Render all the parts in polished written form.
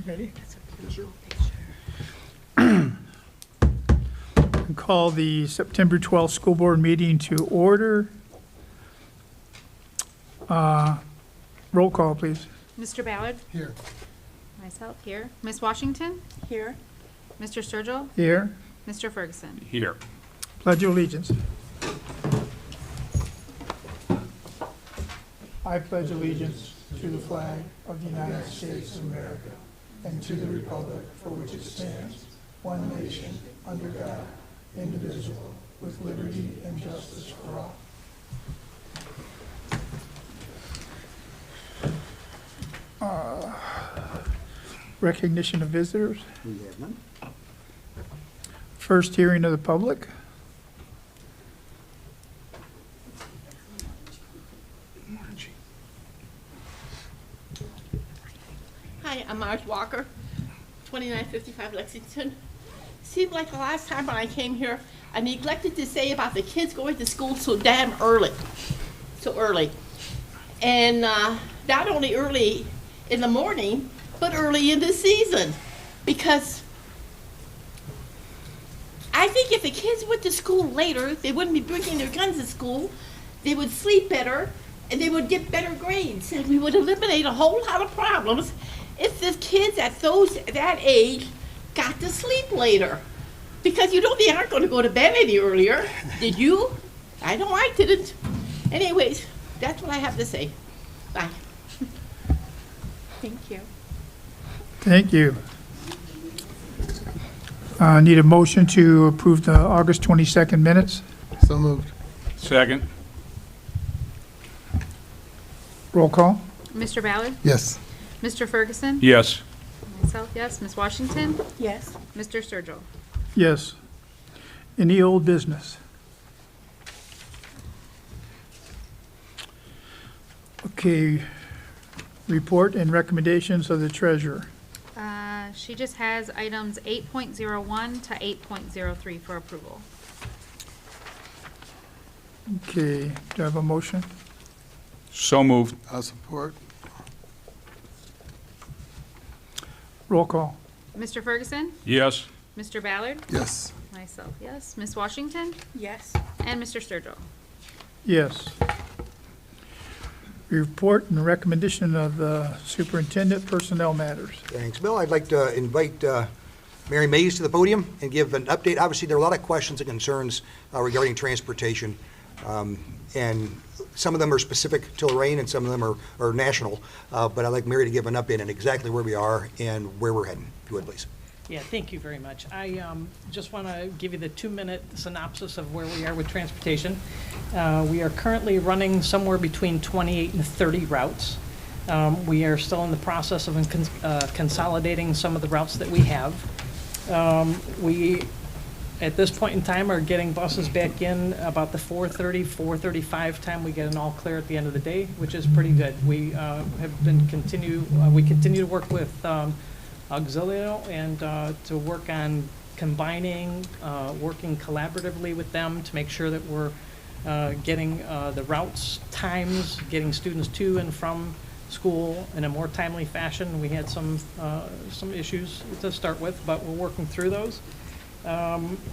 Ready? Yes, sir. Call the September 12th school board meeting to order. Roll call, please. Mr. Ballard? Here. Myself here. Ms. Washington? Here. Mr. Sturgill? Here. Mr. Ferguson? Here. Pledge of allegiance. I pledge allegiance to the flag of the United States of America and to the republic for which it stands, one nation, under God, indivisible, with liberty and justice for all. Recognition of visitors. We have none. First hearing of the public. Hi, I'm Marge Walker, 2955 Lexington. Seemed like the last time when I came here, I neglected to say about the kids going to school so damn early. So early. And not only early in the morning, but early in the season. Because I think if the kids went to school later, they wouldn't be bringing their guns to school, they would sleep better, and they would get better grades. And we would eliminate a whole lot of problems if the kids at that age got to sleep later. Because you know they aren't going to go to bed any earlier. Did you? I know I didn't. Anyways, that's what I have to say. Bye. Thank you. Thank you. Need a motion to approve the August 22nd minutes. So moved. Second. Roll call. Mr. Ballard? Yes. Mr. Ferguson? Yes. Myself, yes. Ms. Washington? Yes. Mr. Sturgill? Yes. Any old business? Okay. Report and recommendations of the treasurer. She just has items 8.01 to 8.03 for approval. Okay. Do I have a motion? So moved. I'll support. Roll call. Mr. Ferguson? Yes. Mr. Ballard? Yes. Myself, yes. Ms. Washington? Yes. And Mr. Sturgill? Yes. Report and recommendation of the superintendent personnel matters. Thanks, Bill. I'd like to invite Mary Mays to the podium and give an update. Obviously, there are a lot of questions and concerns regarding transportation, and some of them are specific to Lorain and some of them are national, but I'd like Mary to give an update on exactly where we are and where we're heading, if you would, please. Yeah, thank you very much. I just want to give you the 2-minute synopsis of where we are with transportation. We are currently running somewhere between 28 and 30 routes. We are still in the process of consolidating some of the routes that we have. We, at this point in time, are getting buses back in about the 4:30, 4:35 time. We get an all clear at the end of the day, which is pretty good. We we continue to work with Auxilio and to work on combining, working collaboratively with them to make sure that we're getting the routes, times, getting students to and from school in a more timely fashion. We had some issues to start with, but we're working through those.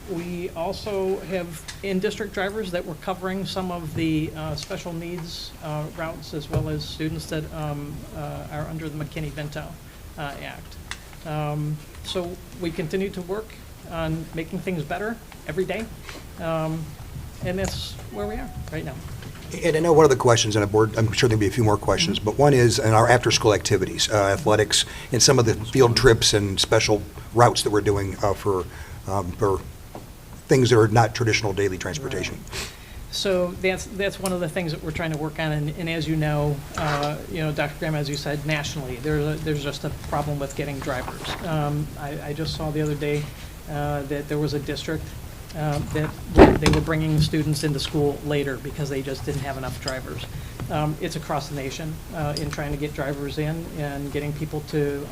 We also have in-district drivers that were covering some of the special needs routes, as well as students that are under the McKinney-Vento Act. So we continue to work on making things better every day, and that's where we are right now. And I know one of the questions on the board, I'm sure there'll be a few more questions, but one is in our after-school activities, athletics, and some of the field trips and special routes that we're doing for things that are not traditional daily transportation. So that's one of the things that we're trying to work on, and as you know, Dr. Graham, as you said, nationally, there's just a problem with getting drivers. I just saw the other day that there was a district that they were bringing students into school later because they just didn't have enough drivers. It's across the nation in trying to get drivers in and getting people to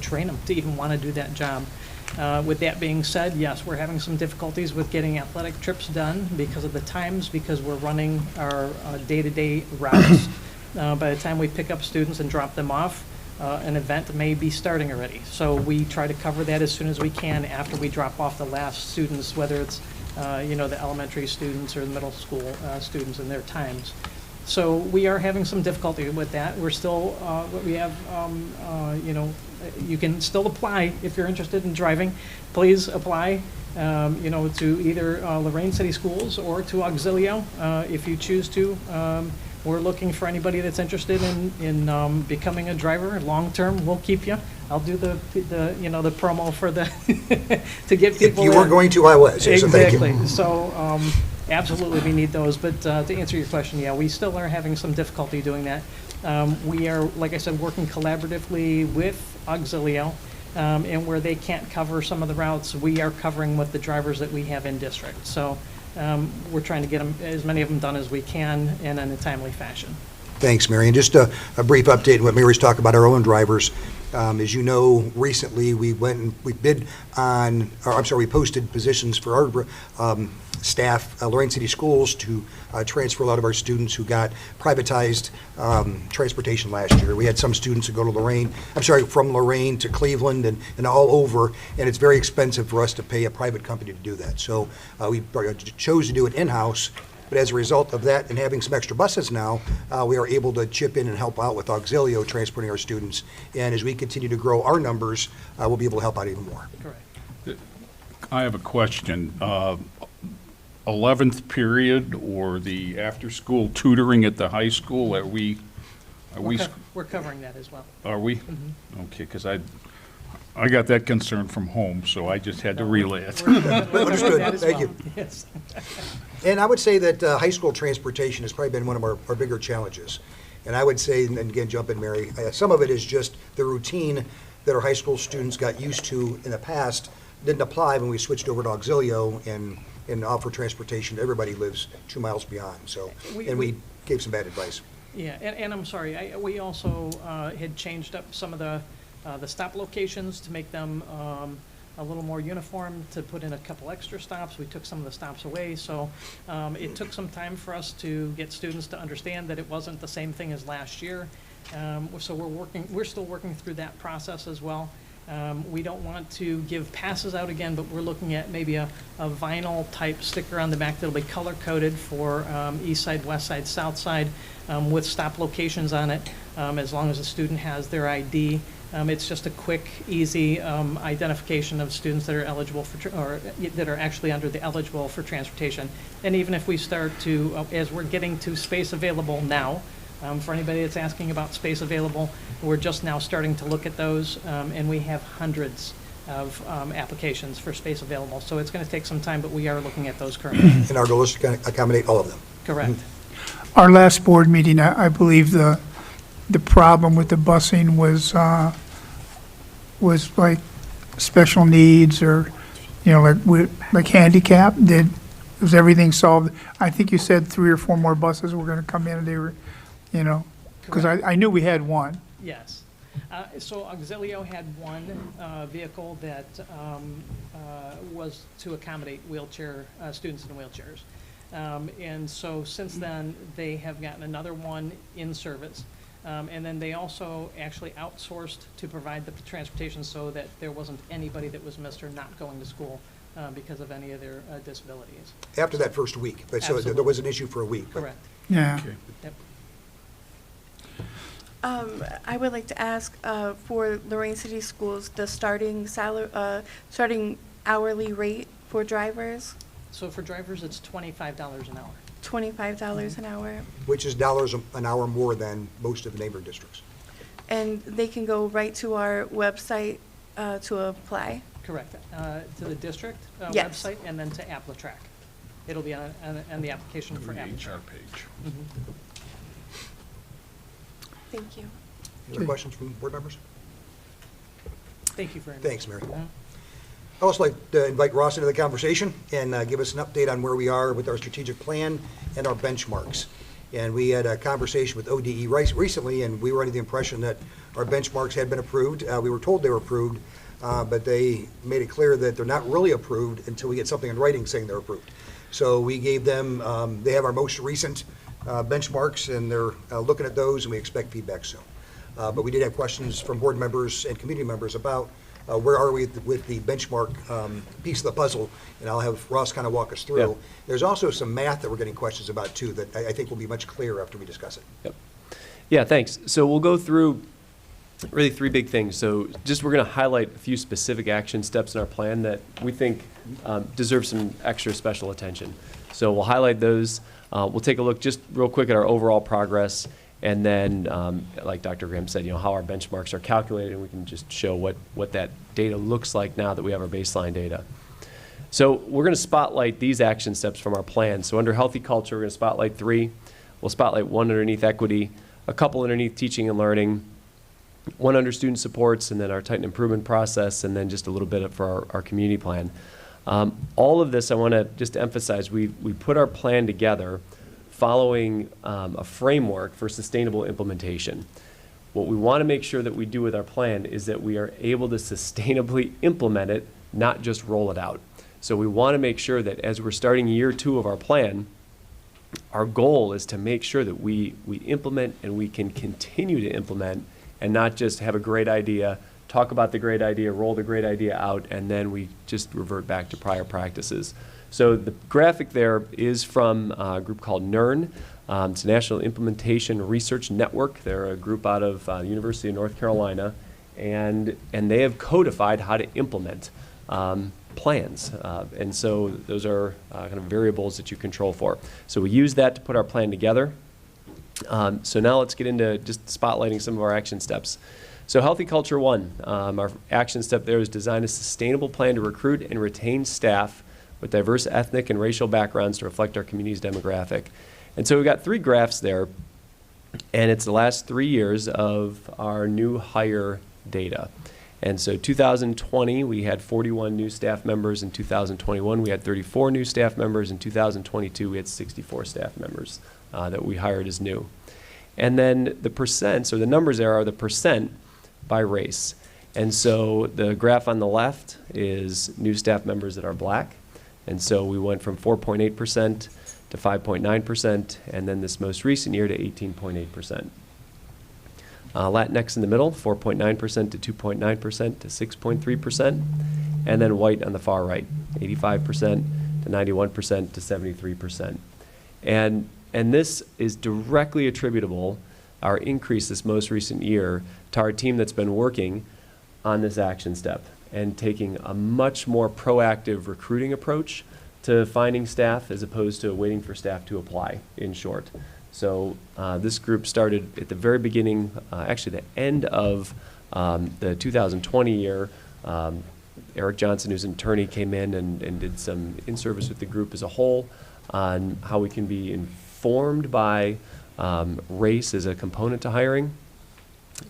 train them to even want to do that job. With that being said, yes, we're having some difficulties with getting athletic trips done because of the times, because we're running our day-to-day routes. By the time we pick up students and drop them off, an event may be starting already. So we try to cover that as soon as we can after we drop off the last students, whether it's, the elementary students or the middle school students in their times. So we are having some difficulty with that. We're still, we have, you can still apply if you're interested in driving. Please apply, to either Lorain City Schools or to Auxilio if you choose to. We're looking for anybody that's interested in becoming a driver long-term. We'll keep you. I'll do the promo for the, to get people. If you weren't going to, I was. So thank you. Exactly. So, absolutely, we need those. But to answer your question, yeah, we still are having some difficulty doing that. We are, like I said, working collaboratively with Auxilio, and where they can't cover some of the routes, we are covering with the drivers that we have in district. So we're trying to get them, as many of them done as we can and in a timely fashion. Thanks, Mary. And just a brief update on what Mary's talked about our own drivers. As you know, recently we went and we bid on, we posted positions for our staff, Lorain City Schools, to transfer a lot of our students who got privatized transportation last year. We had some students who go to from Lorain to Cleveland and all over, and it's very expensive for us to pay a private company to do that. So we chose to do it in-house. But as a result of that and having some extra buses now, we are able to chip in and help out with Auxilio transporting our students. And as we continue to grow our numbers, we'll be able to help out even more. Correct. I have a question. 11th period or the after-school tutoring at the high school, We're covering that as well. Are we? Okay, because I got that concern from home, so I just had to relay it. Understood. Thank you. Yes. And I would say that high school transportation has probably been one of our bigger challenges. And I would say, and again, jump in, Mary, some of it is just the routine that our high school students got used to in the past didn't apply when we switched over to Auxilio and offer transportation to everybody who lives 2 miles beyond. So, we gave some bad advice. Yeah, and I'm sorry, we also had changed up some of the stop locations to make them a little more uniform, to put in a couple extra stops. We took some of the stops away, so it took some time for us to get students to understand that it wasn't the same thing as last year. So we're still working through that process as well. We don't want to give passes out again, but we're looking at maybe a vinyl type sticker on the back that'll be color coded for east side, west side, south side, with stop locations on it, as long as the student has their ID. It's just a quick, easy identification of students that are eligible for, or that are actually under the eligible for transportation. And even if we start to, as we're getting to space available now, for anybody that's asking about space available, we're just now starting to look at those, and we have hundreds of applications for space available. So it's going to take some time, but we are looking at those currently. And our goal is to accommodate all of them. Correct. Our last board meeting, I believe the problem with the busing was like special needs or, like handicap. Was everything solved? I think you said 3 or 4 more buses were going to come in and they were, because I knew we had one. Yes. So Auxilio had one vehicle that was to accommodate students in wheelchairs. And so since then, they have gotten another one in service. And then they also actually outsourced to provide the transportation so that there wasn't anybody that was missed or not going to school because of any of their disabilities. After that first week, but so there was an issue for a week. Correct. Yeah. Okay. Yep. I would like to ask for Lorain City Schools, the starting hourly rate for drivers, So for drivers, it's $25 an hour. $25 an hour, Which is dollars an hour more than most of the neighboring districts. and they can go right to our website to apply. Correct. To the district Yes. website and then to AppleTrack. It'll be on the application for The AppleTrack. HR page. Thank you. Any other questions from board members? Thank you very much. Thanks, Mary. I'd also like to invite Ross into the conversation and give us an update on where we are with our strategic plan and our benchmarks. And we had a conversation with ODE recently, and we were under the impression that our benchmarks had been approved. We were told they were approved, but they made it clear that they're not really approved until we get something in writing saying they're approved. So we gave them, they have our most recent benchmarks, and they're looking at those, and we expect feedback soon. but we did have questions from board members and community members about where are we with the benchmark piece of the puzzle, and I'll have Ross kind of walk us through. Yeah. There's also some math that we're getting questions about too that I think will be much clearer after we discuss it. Yep. Yeah, thanks. So we'll go through really three big things. So just we're going to highlight a few specific action steps in our plan that we think deserve some extra special attention. So we'll highlight those. We'll take a look just real quick at our overall progress, and then, like Dr. Graham said, how our benchmarks are calculated, and we can just show what that data looks like now that we have our baseline data. So we're going to spotlight these action steps from our plan. So under healthy culture, we're going to spotlight 3. We'll spotlight 1 underneath equity, a couple underneath teaching and learning, 1 under student supports, and then our tighten improvement process, and then just a little bit for our community plan. All of this, I want to just emphasize, we put our plan together following a framework for sustainable implementation. What we want to make sure that we do with our plan is that we are able to sustainably implement it, not just roll it out. So we want to make sure that as we're starting year 2 of our plan, our goal is to make sure that we implement and we can continue to implement and not just have a great idea, talk about the great idea, roll the great idea out, and then we just revert back to prior practices. So the graphic there is from a group called NERN. It's a National Implementation Research Network. They're a group out of the University of North Carolina, and they have codified how to implement plans. And so those are kind of variables that you control for. So we use that to put our plan together. So now let's get into just spotlighting some of our action steps. So Healthy Culture 1, our action step there is design a sustainable plan to recruit and retain staff with diverse ethnic and racial backgrounds to reflect our community's demographic. And so we've got 3 graphs there, and it's the last 3 years of our new hire data. And so 2020, we had 41 new staff members. In 2021, we had 34 new staff members. In 2022, we had 64 staff members that we hired as new. And then the percents, or the numbers there, are the percent by race. And so the graph on the left is new staff members that are black. And so we went from 4.8% to 5.9%, and then this most recent year to 18.8%. Latinx in the middle, 4.9% to 2.9% to 6.3%, and then white on the far right, 85% to 91% to 73%. And this is directly attributable, our increase this most recent year, to our team that's been working on this action step and taking a much more proactive recruiting approach to finding staff as opposed to waiting for staff to apply, in short. So this group started at the very beginning, actually the end of the 2020 year. Eric Johnson, who's an attorney, came in and did some in-service with the group as a whole on how we can be informed by race as a component to hiring,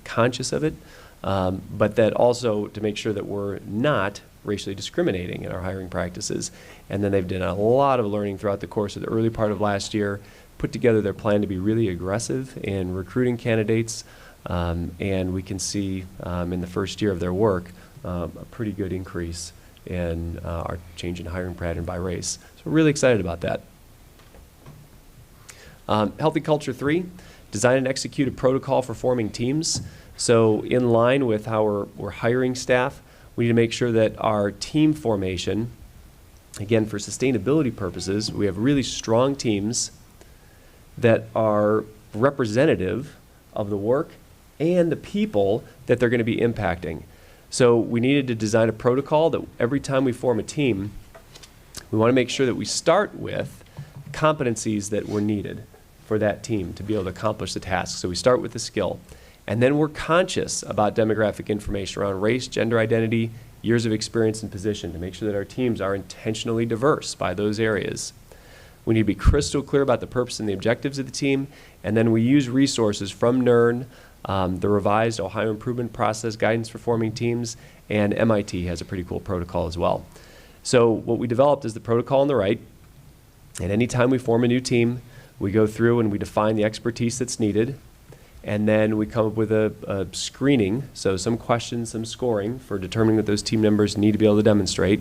conscious of it, but that also to make sure that we're not racially discriminating in our hiring practices. And then they've done a lot of learning throughout the course of the early part of last year, put together their plan to be really aggressive in recruiting candidates, and we can see in the first year of their work a pretty good increase in our change in hiring pattern by race. So we're really excited about that. Healthy Culture 3, design and execute a protocol for forming teams. So in line with how we're hiring staff, we need to make sure that our team formation, again, for sustainability purposes, we have really strong teams that are representative of the work and the people that they're going to be impacting. So we needed to design a protocol that every time we form a team, we want to make sure that we start with competencies that were needed for that team to be able to accomplish the task. So we start with the skill. And then we're conscious about demographic information around race, gender identity, years of experience and position to make sure that our teams are intentionally diverse by those areas. We need to be crystal clear about the purpose and the objectives of the team, and then we use resources from NERN, the revised Ohio Improvement Process Guidance for Forming Teams, and MIT has a pretty cool protocol as well. So what we developed is the protocol on the right, and anytime we form a new team, we go through and we define the expertise that's needed, and then we come up with a screening, so some questions, some scoring for determining what those team members need to be able to demonstrate.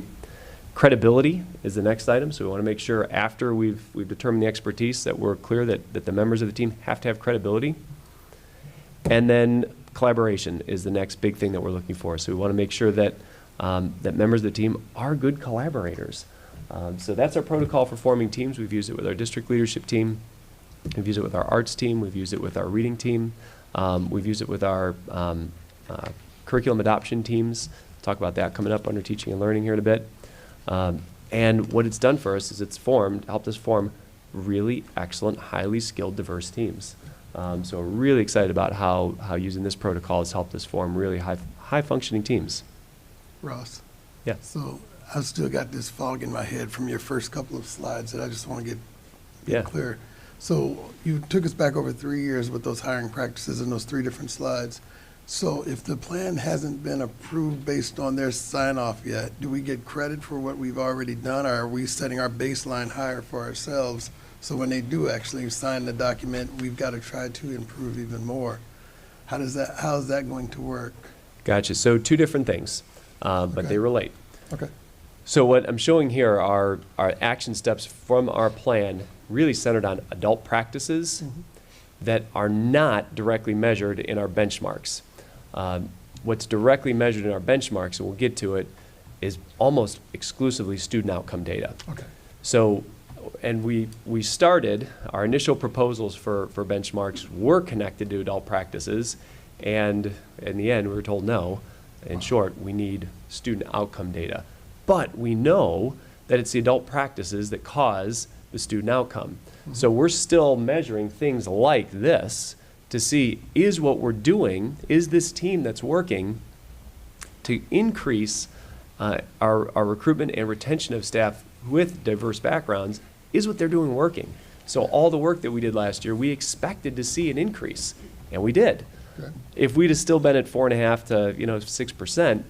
Credibility is the next item, so we want to make sure after we've determined the expertise that we're clear that the members of the team have to have credibility. And then collaboration is the next big thing that we're looking for. So we want to make sure that, that members of the team are good collaborators. So that's our protocol for forming teams. We've used it with our district leadership team. We've used it with our arts team. We've used it with our reading team. We've used it with our curriculum adoption teams. Talk about that coming up under teaching and learning here in a bit. And what it's done for us is helped us form really excellent, highly skilled, diverse teams. So we're really excited about how using this protocol has helped us form really high functioning teams. Ross? Yeah. So I've still got this fog in my head from your first couple of slides that I just want to get clear. So you took us back over 3 years with those hiring practices and those 3 different slides. So if the plan hasn't been approved based on their sign-off yet, do we get credit for what we've already done, or are we setting our baseline higher for ourselves? So when they do actually sign the document, we've got to try to improve even more. How is that going to work? Gotcha. So 2 different things, but Okay. they relate. Okay. So what I'm showing here are action steps from our plan, really centered on adult practices that are not directly measured in our benchmarks. What's directly measured in our benchmarks, and we'll get to it, is almost exclusively student outcome data. Okay. So, and we started, our initial proposals for benchmarks were connected to adult practices, and in the end, we were told no. In short, we need student outcome data. But we know that it's the adult practices that cause the student outcome. So we're still measuring things like this to see, is what we're doing, is this team that's working to increase our recruitment and retention of staff with diverse backgrounds, is what they're doing working. So all the work that we did last year, we expected to see an increase, and we did. Okay. If we'd have still been at 4.5 to 6%,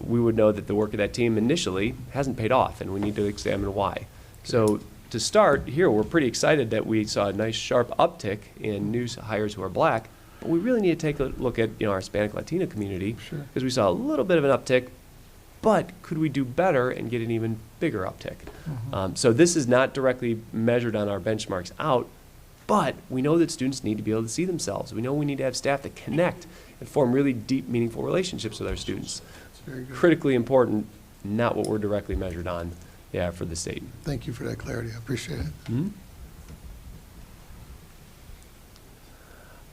we would know that the work of that team initially hasn't paid off, and we need to examine why. So to start here, we're pretty excited that we saw a nice sharp uptick in new hires who are black, but we really need to take a look at our Hispanic Latino community, Sure. because we saw a little bit of an uptick, but could we do better and get an even bigger uptick? So this is not directly measured on our benchmarks out, but we know that students need to be able to see themselves. We know we need to have staff that connect and form really deep, meaningful relationships with our students. That's very good. Critically important, not what we're directly measured on for the state. Thank you for that clarity. I appreciate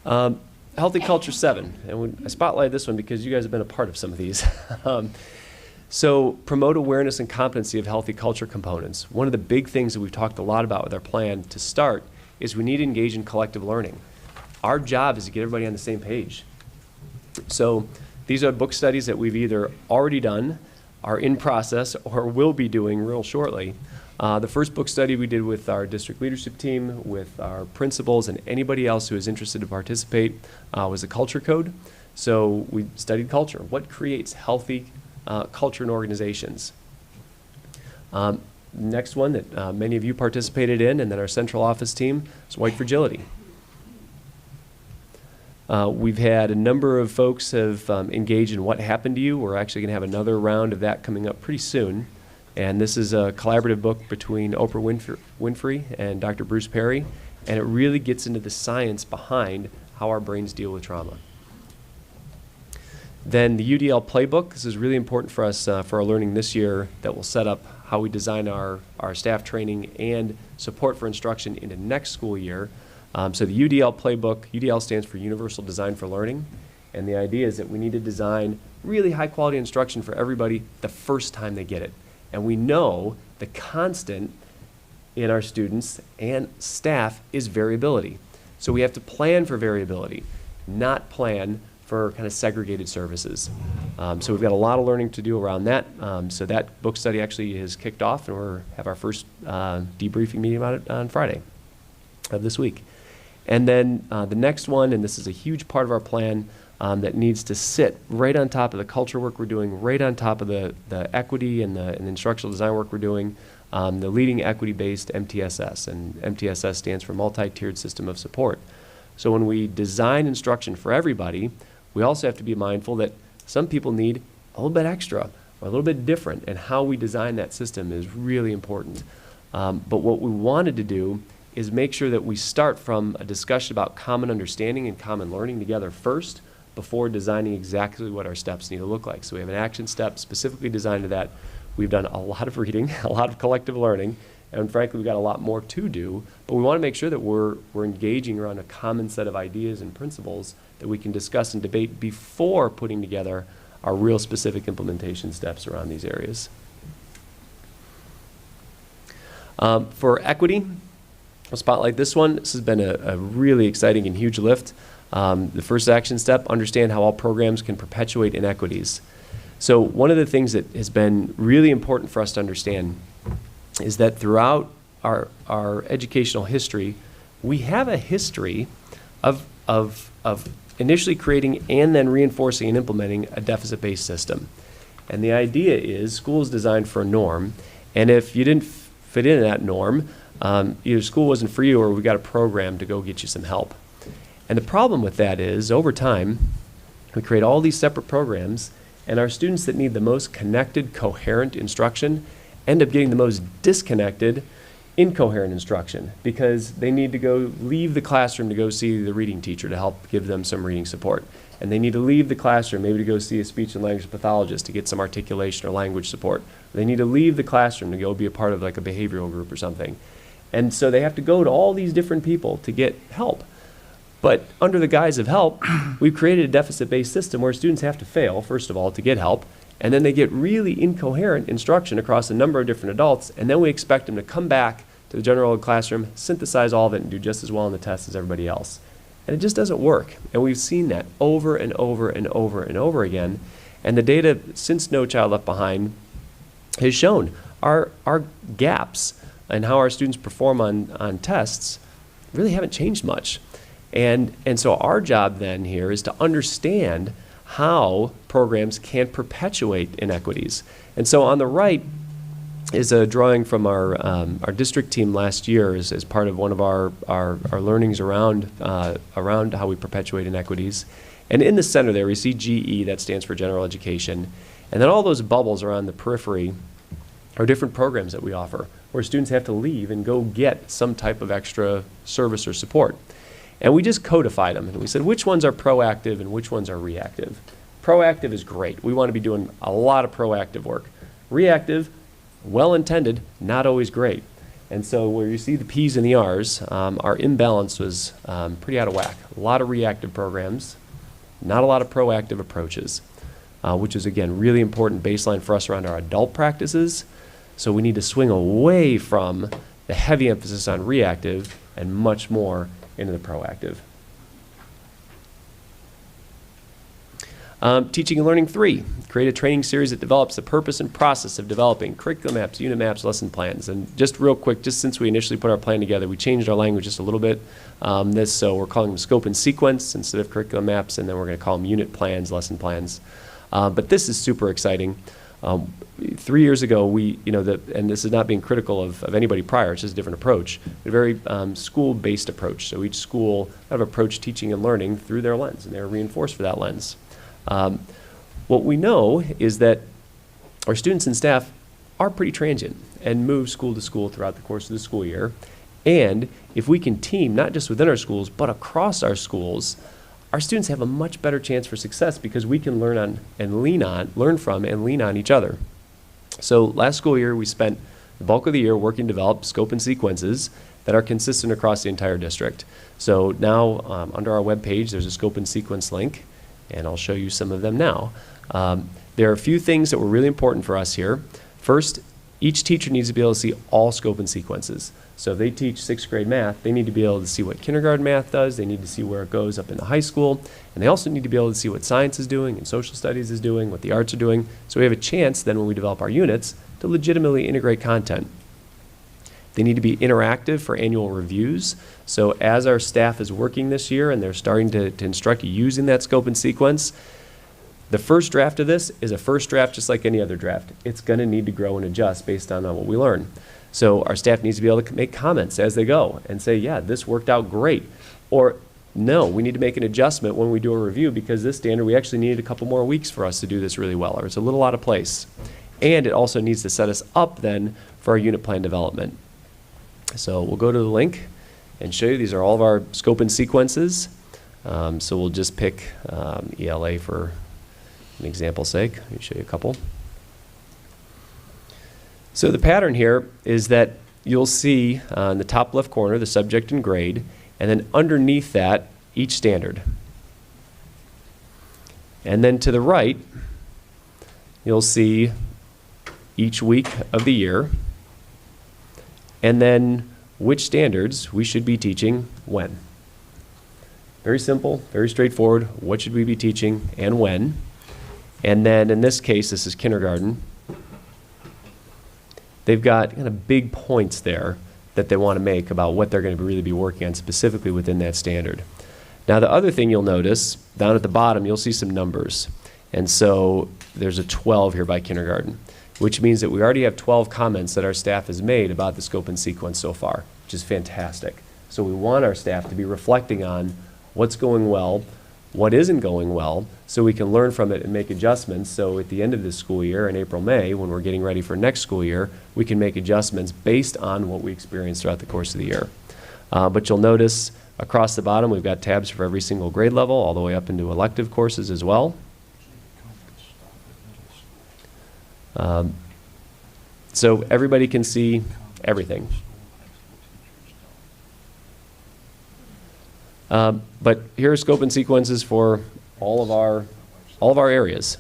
it. Healthy Culture 7, and I spotlighted this one because you guys have been a part of some of these. So promote awareness and competency of healthy culture components. One of the big things that we've talked a lot about with our plan to start is we need to engage in collective learning. Our job is to get everybody on the same page. So these are book studies that we've either already done, are in process, or will be doing real shortly. The first book study we did with our district leadership team, with our principals, and anybody else who is interested to participate was the Culture Code. So we studied culture. What creates healthy culture in organizations? Next one that many of you participated in, and then our central office team, is white fragility. We've had a number of folks have engaged in What Happened to You. We're actually going to have another round of that coming up pretty soon. And this is a collaborative book between Oprah Winfrey and Dr. Bruce Perry, and it really gets into the science behind how our brains deal with trauma. Then the UDL Playbook. This is really important for us for our learning this year, that will set up how we design our staff training and support for instruction into next school year. So the UDL Playbook, UDL stands for Universal Design for Learning, and the idea is that we need to design really high quality instruction for everybody the first time they get it. And we know the constant in our students and staff is variability. So we have to plan for variability, not plan for kind of segregated services. So we've got a lot of learning to do around that. So that book study actually has kicked off, and we'll have our first debriefing meeting about it on Friday of this week. And then the next one, and this is a huge part of our plan that needs to sit right on top of the culture work we're doing, right on top of the equity and the instructional design work we're doing, the leading equity-based MTSS. And MTSS stands for Multi-Tiered System of Support. So when we design instruction for everybody, we also have to be mindful that some people need a little bit extra or a little bit different, and how we design that system is really important. But what we wanted to do is make sure that we start from a discussion about common understanding and common learning together first, before designing exactly what our steps need to look like. So we have an action step specifically designed to that. We've done a lot of reading, a lot of collective learning, and frankly, we've got a lot more to do, but we want to make sure that we're engaging around a common set of ideas and principles that we can discuss and debate before putting together our real specific implementation steps around these areas. For equity, I'll spotlight this one. This has been a really exciting and huge lift. The first action step, understand how all programs can perpetuate inequities. So one of the things that has been really important for us to understand is that throughout our educational history, we have a history of initially creating and then reinforcing and implementing a deficit-based system. And the idea is school is designed for a norm, and if you didn't fit in that norm, either school wasn't for you or we got a program to go get you some help. And the problem with that is, over time, we create all these separate programs, and our students that need the most connected, coherent instruction end up getting the most disconnected, incoherent instruction because they need to go leave the classroom to go see the reading teacher to help give them some reading support. And they need to leave the classroom maybe to go see a speech and language pathologist to get some articulation or language support. They need to leave the classroom to go be a part of like a behavioral group or something. And so they have to go to all these different people to get help. But under the guise of help, we've created a deficit-based system where students have to fail, first of all, to get help, and then they get really incoherent instruction across a number of different adults, and then we expect them to come back to the general ed classroom, synthesize all of it, and do just as well on the test as everybody else. And it just doesn't work. And we've seen that over and over and over and over again. And the data since No Child Left Behind has shown our gaps and how our students perform on tests really haven't changed much. And so our job then here is to understand how programs can perpetuate inequities. And so on the right is a drawing from our district team last year as part of one of our learnings around how we perpetuate inequities. And in the center there we see GE, that stands for general education. And then all those bubbles around the periphery are different programs that we offer where students have to leave and go get some type of extra service or support. And we just codified them, and we said which ones are proactive and which ones are reactive. Proactive is great. We want to be doing a lot of proactive work. Reactive, well-intended, not always great. And so where you see the P's and the R's, our imbalance was pretty out of whack. A lot of reactive programs, not a lot of proactive approaches, which is, again, really important baseline for us around our adult practices. So we need to swing away from the heavy emphasis on reactive and much more into the proactive. Teaching and Learning 3, create a training series that develops the purpose and process of developing curriculum maps, unit maps, lesson plans. And just real quick, just since we initially put our plan together, we changed our language just a little bit. So we're calling them scope and sequence instead of curriculum maps, and then we're going to call them unit plans, lesson plans. But this is super exciting. 3 years ago, and this is not being critical of anybody prior, it's just a different approach, a very school-based approach. So each school kind of approached teaching and learning through their lens, and they were reinforced for that lens. What we know is that our students and staff are pretty transient and move school to school throughout the course of the school year. And if we can team, not just within our schools, but across our schools, our students have a much better chance for success because we can learn from and lean on each other. So last school year, we spent the bulk of the year working to develop scope and sequences that are consistent across the entire district. So now under our webpage, there's a scope and sequence link, and I'll show you some of them now. There are a few things that were really important for us here. First, each teacher needs to be able to see all scope and sequences. So if they teach 6th grade math, they need to be able to see what kindergarten math does, they need to see where it goes up into high school, and they also need to be able to see what science is doing and social studies is doing, what the arts are doing. So we have a chance then when we develop our units to legitimately integrate content. They need to be interactive for annual reviews. So as our staff is working this year and they're starting to instruct using that scope and sequence, the first draft of this is a first draft just like any other draft. It's going to need to grow and adjust based on what we learn. So our staff needs to be able to make comments as they go and say, yeah, this worked out great. Or no, we need to make an adjustment when we do a review because this standard, we actually needed a couple more weeks for us to do this really well, or it's a little out of place. And it also needs to set us up then for our unit plan development. So we'll go to the link and show you these are all of our scope and sequences. So we'll just pick ELA for an example's sake. Let me show you a couple. So the pattern here is that you'll see in the top left corner the subject and grade, and then underneath that, each standard. And then to the right, you'll see each week of the year, and then which standards we should be teaching when. Very simple, very straightforward. What should we be teaching and when? And then in this case, this is kindergarten. They've got kind of big points there that they want to make about what they're going to really be working on specifically within that standard. Now, the other thing you'll notice, down at the bottom, you'll see some numbers. And so there's a 12 here by kindergarten, which means that we already have 12 comments that our staff has made about the scope and sequence so far, which is fantastic. So we want our staff to be reflecting on what's going well, what isn't going well, so we can learn from it and make adjustments. So at the end of this school year, in April, May, when we're getting ready for next school year, we can make adjustments based on what we experienced throughout the course of the year. But you'll notice across the bottom, we've got tabs for every single grade level, all the way up into elective courses as well. So everybody can see everything. But here are scope and sequences for all of our areas: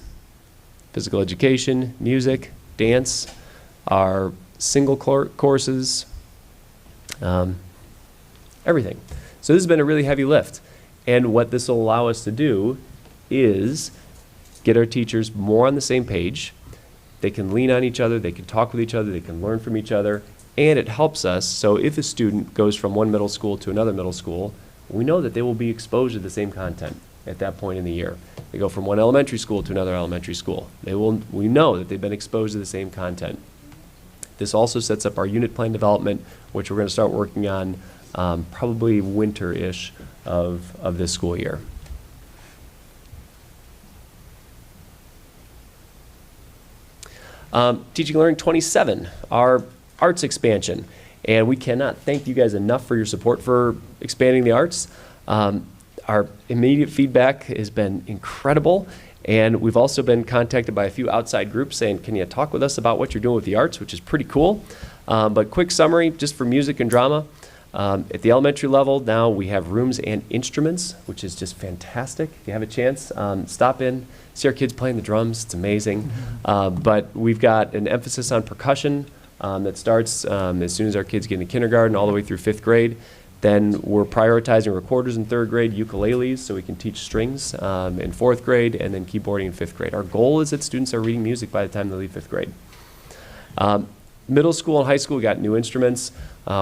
physical education, music, dance, our single courses, everything. So this has been a really heavy lift. And what this will allow us to do is get our teachers more on the same page. They can lean on each other, they can talk with each other, they can learn from each other, and it helps us. So if a student goes from one middle school to another middle school, we know that they will be exposed to the same content at that point in the year. They go from one elementary school to another elementary school. We know that they've been exposed to the same content. This also sets up our unit plan development, which we're going to start working on probably winter-ish of this school year. Teaching and Learning 27, our arts expansion. And we cannot thank you guys enough for your support for expanding the arts. Our immediate feedback has been incredible. And we've also been contacted by a few outside groups saying, can you talk with us about what you're doing with the arts, which is pretty cool. But quick summary, just for music and drama. At the elementary level, now we have rooms and instruments, which is just fantastic. If you have a chance, stop in, see our kids playing the drums. It's amazing. But we've got an emphasis on percussion that starts as soon as our kids get into kindergarten all the way through 5th grade. Then we're prioritizing recorders in 3rd grade, ukuleles, so we can teach strings in 4th grade, and then keyboarding in 5th grade. Our goal is that students are reading music by the time they leave 5th grade. Middle school and high school, we got new instruments.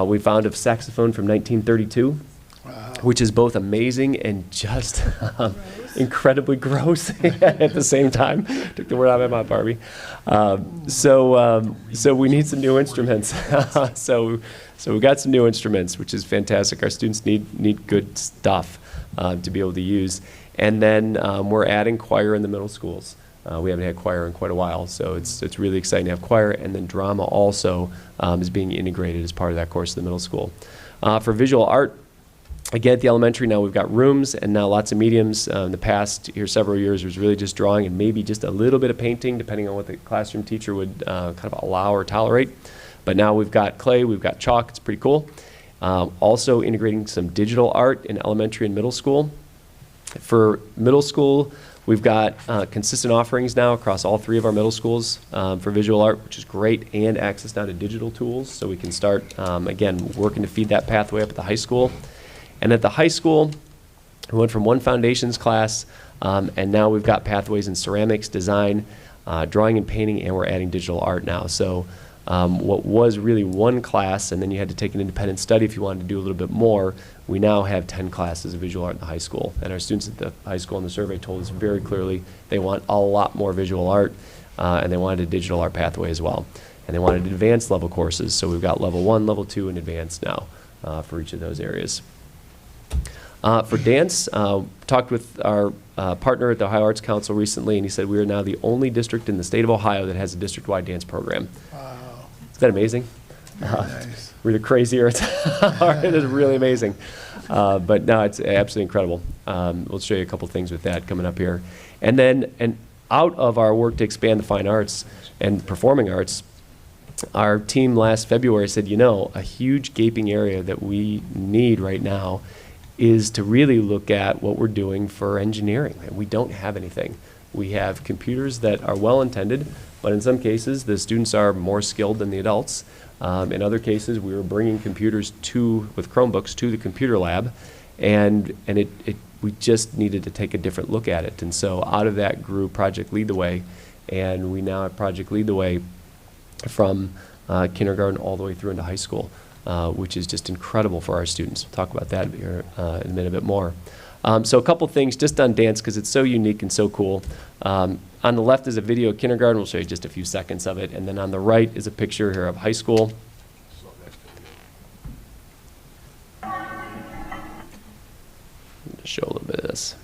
We found a saxophone from 1932, which is both amazing and just incredibly gross at the same time. Took the word out of my mouth, Barbie. So we need some new instruments. So we got some new instruments, which is fantastic. Our students need good stuff to be able to use. And then we're adding choir in the middle schools. We haven't had choir in quite a while, so it's really exciting to have choir. And then drama also is being integrated as part of that course in the middle school. For visual art, again, at the elementary now we've got rooms and now lots of mediums. In the past several years, it was really just drawing and maybe just a little bit of painting, depending on what the classroom teacher would kind of allow or tolerate. But now we've got clay, we've got chalk. It's pretty cool. Also integrating some digital art in elementary and middle school. For middle school, we've got consistent offerings now across all 3 of our middle schools for visual art, which is great, and access now to digital tools, so we can start, again, working to feed that pathway up at the high school. And at the high school, we went from one foundations class, and now we've got pathways in ceramics, design, drawing and painting, and we're adding digital art now. So what was really one class, and then you had to take an independent study if you wanted to do a little bit more, we now have 10 classes of visual art in the high school. And our students at the high school in the survey told us very clearly they want a lot more visual art, and they wanted a digital art pathway as well. And they wanted advanced level courses, so we've got level 1, level 2, and advanced now for each of those areas. For dance, talked with our partner at the Ohio Arts Council recently, and he said we are now the only district in the state of Ohio that has a district-wide dance program. Wow. Isn't that amazing? Very nice. We're the crazier. It is really amazing. But no, it's absolutely incredible. We'll show you a couple things with that coming up here. And then, and out of our work to expand the fine arts and performing arts, our team last February said, you know, a huge gaping area that we need right now is to really look at what we're doing for engineering. And we don't have anything. We have computers that are well-intended, but in some cases, the students are more skilled than the adults. In other cases, we were bringing computers with Chromebooks to the computer lab, and we just needed to take a different look at it. And so out of that grew Project Lead the Way, and we now have Project Lead the Way from kindergarten all the way through into high school, which is just incredible for our students. We'll talk about that here in a minute a bit more. So a couple things just on dance, because it's so unique and so cool. On the left is a video of kindergarten. We'll show you just a few seconds of it. And then on the right is a picture here of high school. Just show a little bit of this.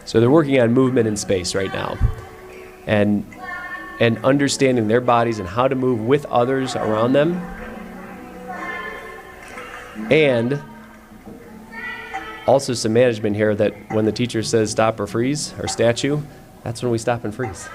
So they're working on movement in space right now, and understanding their bodies and how to move with others around them, and also some management here that when the teacher says stop or freeze or statue, that's when we stop and freeze.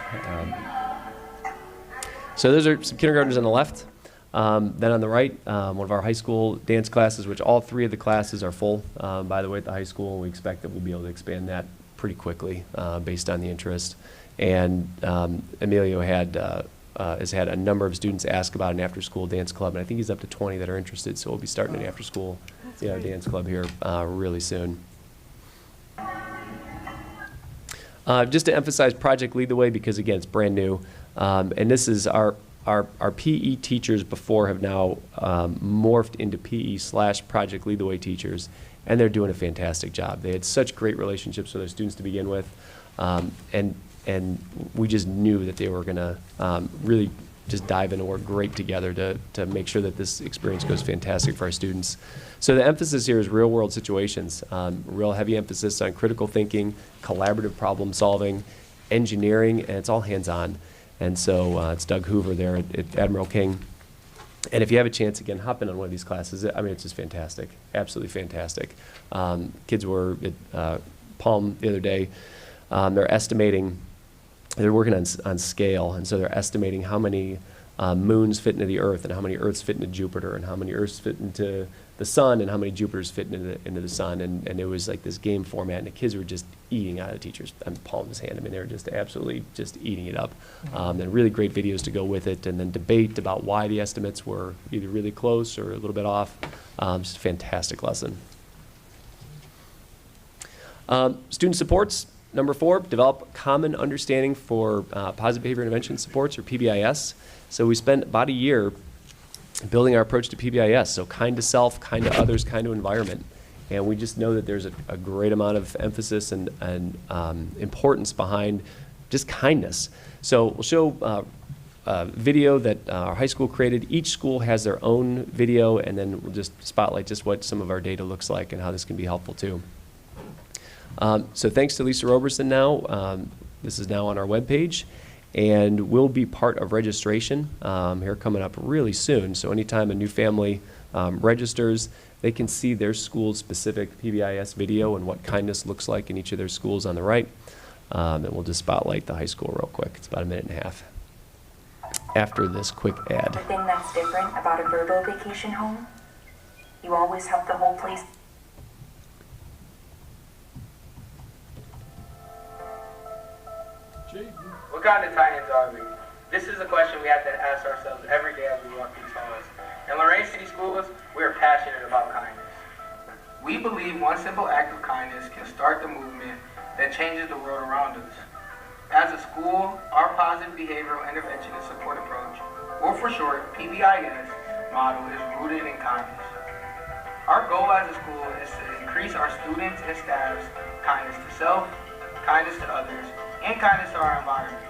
So those are some kindergartners on the left. Then on the right, one of our high school dance classes, which all three of the classes are full, by the way, at the high school, and we expect that we'll be able to expand that pretty quickly based on the interest. And Emilio has had a number of students ask about an after-school dance club, and I think he's up to 20 that are interested, so we'll be starting an after-school dance club here really soon. Just to emphasize Project Lead the Way, because again, it's brand new, and this is our PE teachers before have now morphed into PE/Project Lead the Way teachers, and they're doing a fantastic job. They had such great relationships with their students to begin with, and we just knew that they were going to really just dive in and work great together to make sure that this experience goes fantastic for our students. So the emphasis here is real-world situations, real heavy emphasis on critical thinking, collaborative problem solving, engineering, and it's all hands-on. And so it's Doug Hoover there at Admiral King. And if you have a chance, again, hop in on one of these classes. I mean, it's just fantastic, absolutely fantastic. Kids were at Palm the other day. They're estimating, they're working on scale, and so they're estimating how many moons fit into the Earth, and how many Earths fit into Jupiter, and how many Earths fit into the Sun, and how many Jupiters fit into the Sun. And it was like this game format, and the kids were just eating out of the teacher's Palm's hand. I mean, they were just absolutely just eating it up. And really great videos to go with it, and then debate about why the estimates were either really close or a little bit off. Just a fantastic lesson. Student supports. Number 4, develop common understanding for positive behavior intervention supports, or PBIS. So we spent about a year building our approach to PBIS. So kind to self, kind to others, kind to environment. And we just know that there's a great amount of emphasis and importance behind just kindness. So we'll show a video that our high school created. Each school has their own video, and then we'll just spotlight just what some of our data looks like and how this can be helpful too. So thanks to Lisa Roberson now. This is now on our webpage, and will be part of registration here coming up really soon. So anytime a new family registers, they can see their school's specific PBIS video and what kindness looks like in each of their schools on the right. And we'll just spotlight the high school real quick. It's about a minute and a half after this quick ad. The thing that's different about a Verbo vacation home, you always have the whole place. What kind of Titans are we? This is a question we have to ask ourselves every day as we walk these halls. In Lorain City Schools, we are passionate about kindness. We believe one simple act of kindness can start the movement that changes the world around us. As a school, our positive behavioral intervention and support approach, or for short, PBIS, model is rooted in kindness. Our goal as a school is to increase our students and staff's kindness to self, kindness to others, and kindness to our environments.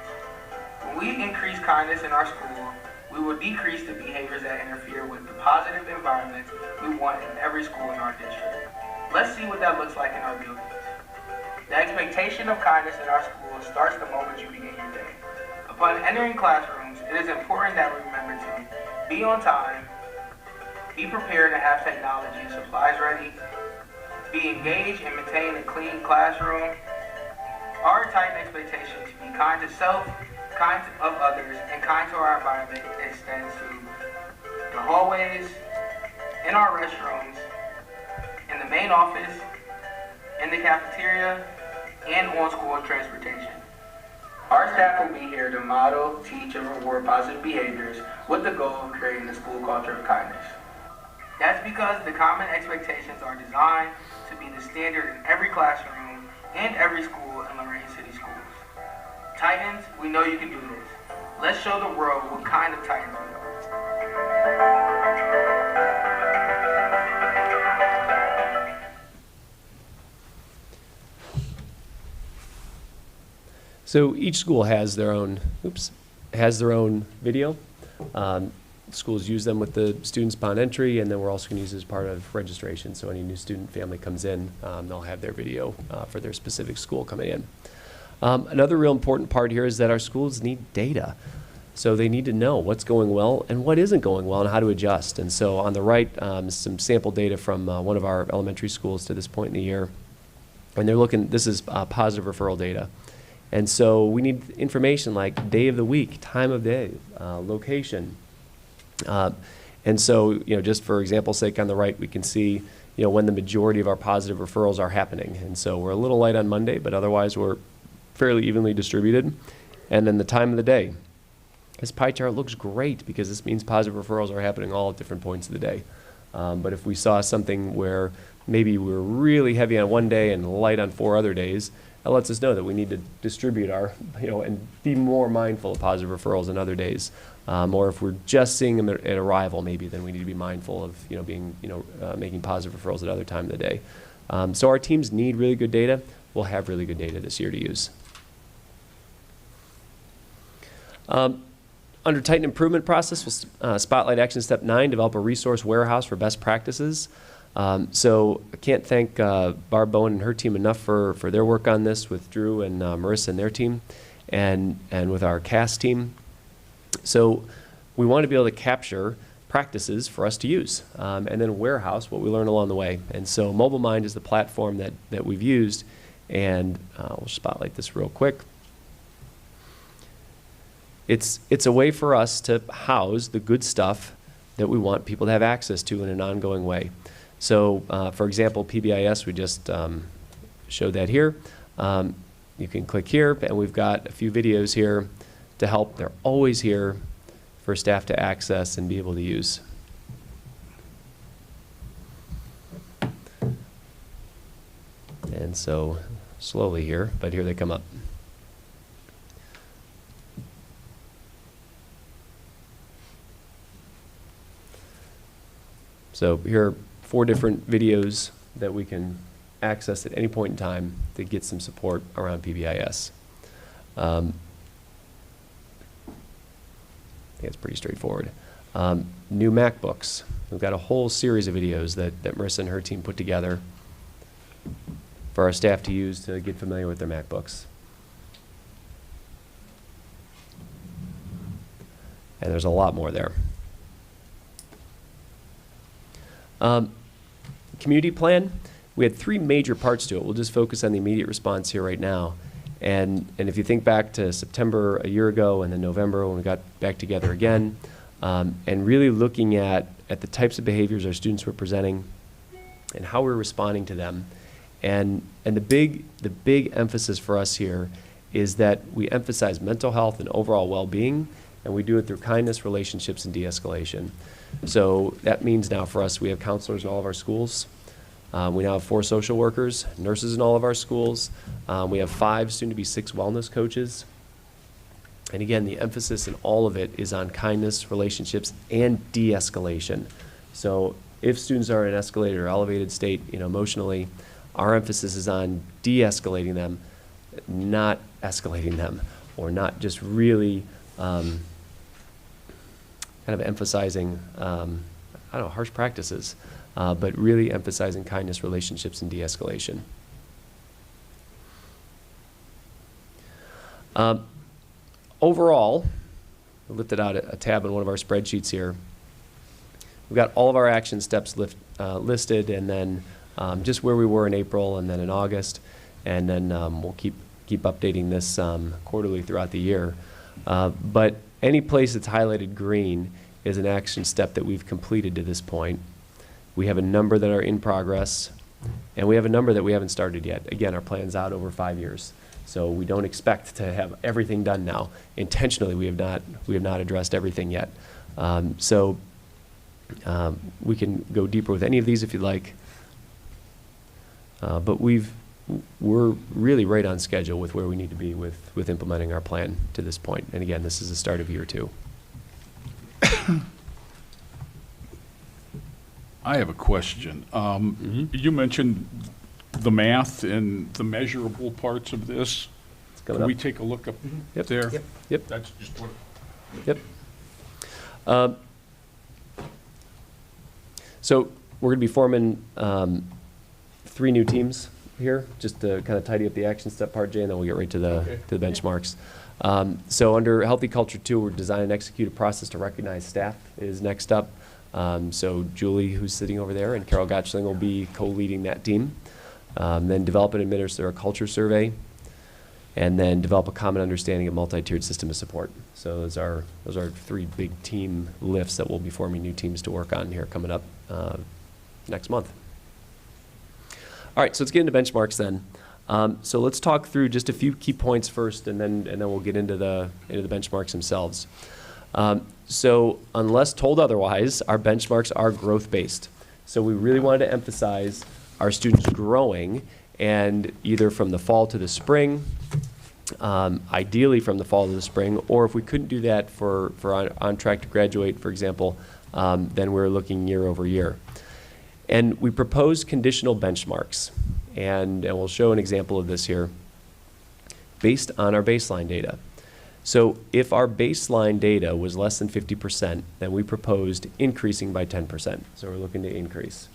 When we increase kindness in our school, we will decrease the behaviors that interfere with the positive environment we want in every school in our district. Let's see what that looks like in our buildings. The expectation of kindness in our schools starts the moment you begin your day. Upon entering classrooms, it is important that we remember to be on time, be prepared to have technology and supplies ready, be engaged and maintain a clean classroom. Our Titan expectation to be kind to self, kind of others, and kind to our environment extends to the hallways, in our restrooms, in the main office, in the cafeteria, and on school transportation. Our staff will be here to model, teach, and reward positive behaviors with the goal of creating a school culture of kindness. That's because the common expectations are designed to be the standard in every classroom and every school in Lorain City Schools. Titans, we know you can do this. Let's show the world what kind of Titans we are. So each school has their own, video. Schools use them with the students upon entry, and then we're also going to use it as part of registration. So any new student family comes in, they'll have their video for their specific school coming in. Another real important part here is that our schools need data. So they need to know what's going well and what isn't going well and how to adjust. And so on the right, some sample data from one of our elementary schools to this point in the year. And they're looking, this is positive referral data. And so we need information like day of the week, time of day, location. And so, just for example's sake, on the right, we can see, when the majority of our positive referrals are happening. And so we're a little light on Monday, but otherwise we're fairly evenly distributed. And then the time of the day. This pie chart looks great because this means positive referrals are happening all at different points of the day. But if we saw something where maybe we're really heavy on one day and light on 4 other days, that lets us know that we need to distribute our, and be more mindful of positive referrals in other days. Or if we're just seeing them at arrival, maybe, then we need to be mindful of, making positive referrals at other time of the day. So our teams need really good data. We'll have really good data this year to use. Under Titan improvement process, we'll spotlight action step 9, develop a resource warehouse for best practices. So I can't thank Barb Bowen and her team enough for their work on this with Drew and Marissa and their team, and with our CAST team. So we want to be able to capture practices for us to use, and then warehouse what we learn along the way. And so Mobile Mind is the platform that we've used, and we'll spotlight this real quick. It's a way for us to house the good stuff that we want people to have access to in an ongoing way. So, for example, PBIS, we just showed that here. You can click here, and we've got a few videos here to help. They're always here for staff to access and be able to use. And so, slowly here, but here they come up. So here are 4 different videos that we can access at any point in time to get some support around PBIS. I think it's pretty straightforward. New MacBooks. We've got a whole series of videos that Marissa and her team put together for our staff to use to get familiar with their MacBooks. And there's a lot more there. Community plan, we had 3 major parts to it. We'll just focus on the immediate response here right now. And if you think back to September a year ago and then November when we got back together again, and really looking at the types of behaviors our students were presenting and how we're responding to them. And the big emphasis for us here is that we emphasize mental health and overall well-being, and we do it through kindness, relationships, and de-escalation. So that means now for us, we have counselors in all of our schools. We now have 4 social workers, nurses in all of our schools. We have 5, soon to be 6 wellness coaches. And again, the emphasis in all of it is on kindness, relationships, and de-escalation. So if students are in an escalated or elevated state, emotionally, our emphasis is on de-escalating them, not escalating them, or not just really kind of emphasizing, harsh practices. but really emphasizing kindness, relationships, and de-escalation. Overall, I lifted out a tab in one of our spreadsheets here. We've got all of our action steps listed, and then just where we were in April and then in August, and then we'll keep updating this quarterly throughout the year. But any place that's highlighted green is an action step that we've completed to this point. We have a number that are in progress, and we have a number that we haven't started yet. Again, our plan's out over 5 years. So we don't expect to have everything done now. Intentionally, we have not addressed everything yet. We can go deeper with any of these if you'd like. But we're really right on schedule with where we need to be with implementing our plan to this point. And again, this is the start of year 2. I have a question. You mentioned the math and the measurable parts of this. Can we take a look up there? Yep. That's just what. Yep. So we're going to be forming 3 new teams here, just to kind of tidy up the action step part, Jay, and then we'll get right to the benchmarks. So under Healthy Culture 2, we're design and execute a process to recognize staff is next up. So Julie, who's sitting over there, and Carol Gotchling will be co-leading that team. Then develop and administer a culture survey, and then develop a common understanding of multi-tiered system of support. So those are 3 big team lifts that we'll be forming new teams to work on here coming up next month. All right, so let's get into benchmarks then. So let's talk through just a few key points first, and then we'll get into the benchmarks themselves. So unless told otherwise, our benchmarks are growth-based. So we really wanted to emphasize our students growing, and either from the fall to the spring, ideally from the fall to the spring, or if we couldn't do that for on track to graduate, for example, then we're looking year over year. And we proposed conditional benchmarks, and we'll show an example of this here, based on our baseline data. So if our baseline data was less than 50%, then we proposed increasing by 10%. So we're looking to increase.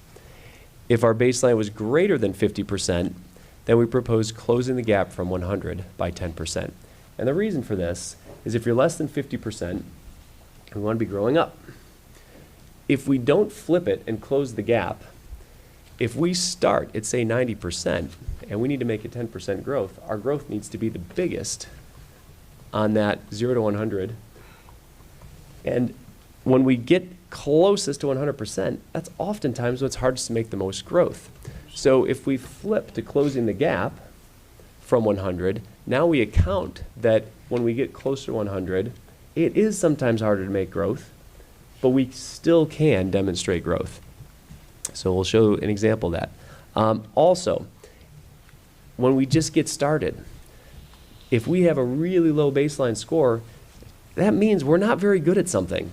If our baseline was greater than 50%, then we proposed closing the gap from 100 by 10%. And the reason for this is if you're less than 50%, we want to be growing up. If we don't flip it and close the gap, if we start at, say, 90%, and we need to make a 10% growth, our growth needs to be the biggest on that 0 to 100. And when we get closest to 100%, that's oftentimes what's hardest to make the most growth. So if we flip to closing the gap from 100, now we account that when we get closer to 100, it is sometimes harder to make growth, but we still can demonstrate growth. So we'll show an example of that. Also, when we just get started, if we have a really low baseline score, that means we're not very good at something.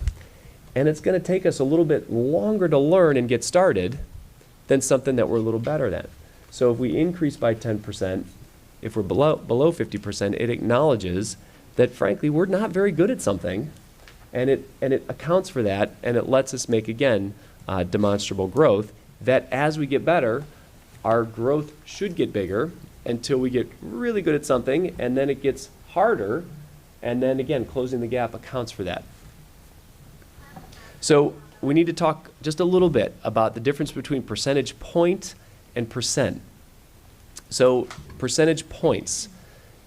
And it's going to take us a little bit longer to learn and get started than something that we're a little better at. So if we increase by 10%, if we're below 50%, it acknowledges that, frankly, we're not very good at something, and it accounts for that, and it lets us make, again, demonstrable growth, that as we get better, our growth should get bigger until we get really good at something, and then it gets harder, and then, again, closing the gap accounts for that. So we need to talk just a little bit about the difference between percentage point and percent. So percentage points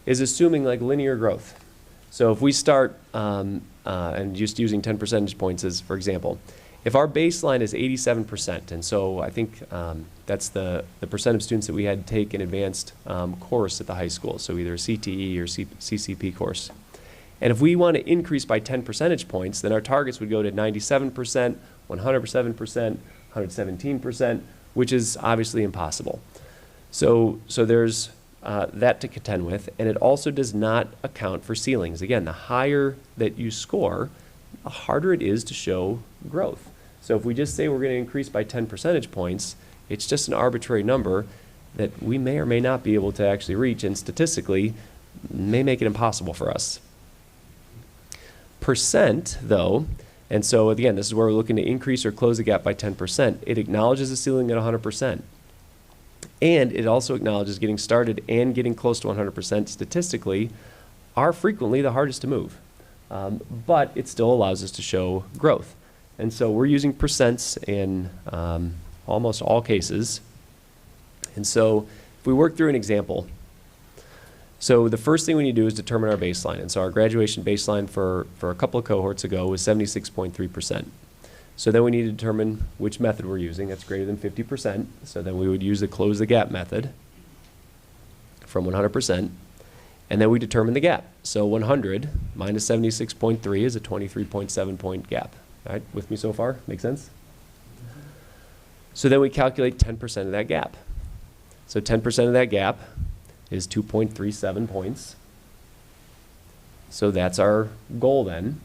is assuming like linear growth. So if we start, and just using 10 percentage points as, for example, if our baseline is 87%, and so I think that's the percent of students that we had take an advanced course at the high school, so either a CTE or CCP course. And if we want to increase by 10 percentage points, then our targets would go to 97%, 107%, 117%, which is obviously impossible. So there's that to contend with, and it also does not account for ceilings. Again, the higher that you score, the harder it is to show growth. So if we just say we're going to increase by 10 percentage points, it's just an arbitrary number that we may or may not be able to actually reach, and statistically may make it impossible for us. Percent, though, And so again, this is where we're looking to increase or close the gap by 10%. It acknowledges the ceiling at 100%. And it also acknowledges getting started and getting close to 100% statistically are frequently the hardest to move. But it still allows us to show growth. And so we're using percents in almost all cases. And so if we work through an example, so the first thing we need to do is determine our baseline. And so our graduation baseline for a couple of cohorts ago was 76.3%. So then we need to determine which method we're using. That's greater than 50%. So then we would use the close the gap method from 100%. And then we determine the gap. So 100 minus 76.3 is a 23.7 point gap. All right, with me so far? Make sense? So then we calculate 10% of that gap. So 10% of that gap is 2.37 points. So that's our goal then